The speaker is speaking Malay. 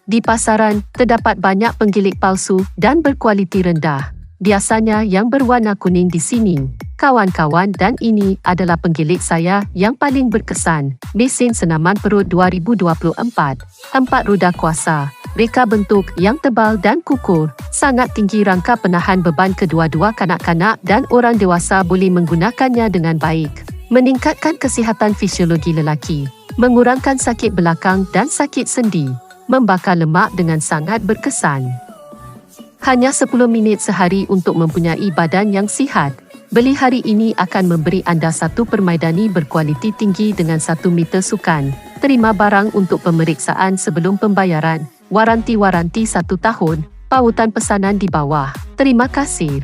Di pasaran, terdapat banyak penggilik palsu dan berkualiti rendah. Biasanya yang berwarna kuning di sini. Kawan-kawan, dan ini adalah penggilik saya yang paling berkesan. Mesin Senaman Perut 2024. 4 roda kuasa. Reka bentuk yang tebal dan kukur. Sangat tinggi rangka penahan beban. Kedua-dua kanak-kanak dan orang dewasa boleh menggunakannya dengan baik. Meningkatkan kesihatan fisiologi lelaki. Mengurangkan sakit belakang dan sakit sendi. Membakar lemak dengan sangat berkesan. Hanya 10 minit sehari untuk mempunyai badan yang sihat. Beli hari ini akan memberi anda satu permaidani berkualiti tinggi dengan 1 meter sukan. Terima barang untuk pemeriksaan sebelum pembayaran. Waranti 1 tahun. Pautan pesanan di bawah. Terima kasih.